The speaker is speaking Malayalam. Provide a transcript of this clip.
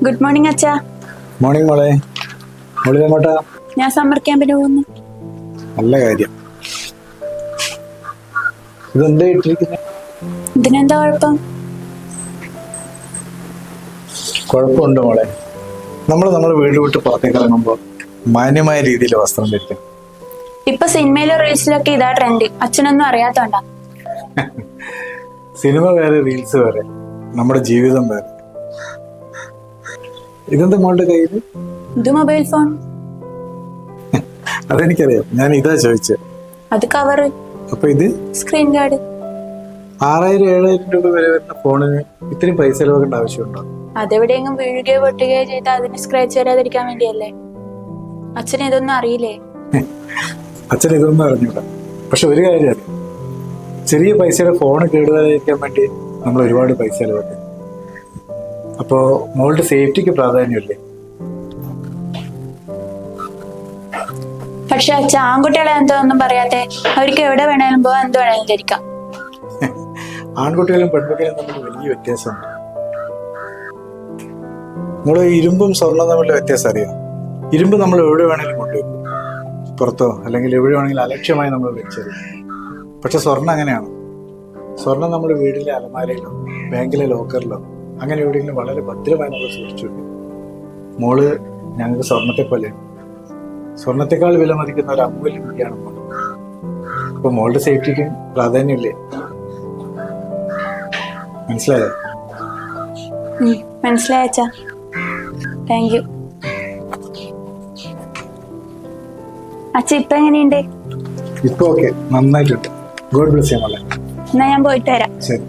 ഗുഡ് മോർണിംഗ് അച്ഛാ. മോർണിംഗ് മോളെ. മോളി എങ്ങോട്ടാ? ഞാൻ സമ്മർ ക്യാമ്പിന് പോകുന്നു. നല്ല കാര്യം. ഇതെന്താ ഇട്ടിരിക്കുന്നത്? ഇതിനെന്താ കുഴപ്പം? കുഴപ്പമുണ്ട് മോളെ. നമ്മൾ വീട് വിട്ട് പുറത്തേക്ക് ഇറങ്ങുമ്പോൾ മാന്യമായ രീതിയിൽ വസ്ത്രം ധരിക്കണം. ഇപ്പൊ സിനിമയിലും റീൽസിലൊക്കെ ഇതാ ട്രെൻഡ്. അച്ഛനൊന്നും അറിയാത്തോണ്ടാ. സിനിമ വേറെ, റീൽസ് വേറെ, നമ്മുടെ ജീവിതം വേറെ. ഇതെന്താ മോളുടെ കയ്യിൽ? ഇത് മൊബൈൽ ഫോൺ. അതെനിക്കറിയാം, ഞാൻ ഇതാ ചോദിച്ചത്. അത് കവർ. അപ്പൊ ഇത് സ്ക്രീൻ ഗാർഡ്. 6000-7000 രൂപ വരെ വരുന്ന ഫോണിന് ഇത്രയും പൈസ ചെലവാക്കേണ്ട ആവശ്യമുണ്ടോ? അതെവിടെയെങ്കിലും വീഴുകയോ പൊട്ടുകയോ ചെയ്താൽ അതിന് സ്ക്രാച്ച് വരാതിരിക്കാൻ വേണ്ടിയല്ലേ. അച്ഛന് ഇതൊന്നും അറിയില്ലേ? അച്ഛൻ ഇതൊന്നും അറിഞ്ഞൂടാ. പക്ഷെ ഒരു കാര്യം അറിയാം, ചെറിയ പൈസയുടെ ഫോൺ കേടുവരാതിരിക്കാൻ വേണ്ടി നമ്മൾ ഒരുപാട് പൈസ ചെലവാക്കും. അപ്പോ മോളുടെ സേഫ്റ്റിക്ക് പ്രാധാന്യമില്ലേ? പക്ഷെ അച്ഛ, ആൺകുട്ടികളെ എന്തോ ഒന്നും പറയാത്തെ. അവർക്ക് എവിടെ വേണേലും പോവാൻ, എന്ത് വേണേലും ധരിക്കാം. ആൺകുട്ടികളും പെൺകുട്ടികളും തമ്മിൽ വലിയ വ്യത്യാസമുണ്ട്. നമ്മള് ഇരുമ്പും സ്വർണ്ണം തമ്മിലുള്ള വ്യത്യാസം അറിയാം. ഇരുമ്പ് നമ്മൾ എവിടെ വേണമെങ്കിലും കൊണ്ടുവയ്ക്കും, പുറത്തോ അല്ലെങ്കിൽ എവിടെ വേണമെങ്കിലും അലക്ഷ്യമായി നമ്മൾ വെച്ചറിയും. പക്ഷെ സ്വർണ്ണം അങ്ങനെയാണ്. സ്വർണം നമ്മൾ വീടിലെ അലമാരയിലോ ബാങ്കിലെ ലോക്കറിലോ അങ്ങനെ എവിടെയെങ്കിലും വളരെ ഭദ്രമായി നമ്മൾ സൂക്ഷിച്ചു വെക്കും. മോള് ഞങ്ങൾക്ക് സ്വർണത്തെ പോലെ, സ്വർണത്തെക്കാൾ വില മതിക്കുന്ന ഒരു അമൂല്യ കുട്ടിയാണ് മോള്. അപ്പൊ മോളുടെ സേഫ്റ്റിക്കും പ്രാധാന്യമില്ലേ? മനസ്സിലായോ? മനസ്സിലായ അച്ഛാ. Thank you. അച്ഛ ഇപ്പൊ എങ്ങനെയുണ്ട്? ഇപ്പൊ ഓക്കെ, നന്നായിട്ടുണ്ട്. ഗോഡ് ബ്ലെസ് ചെയ്യാൻ മോളെ. എന്നാ ഞാൻ പോയിട്ട് വരാം. ശരി.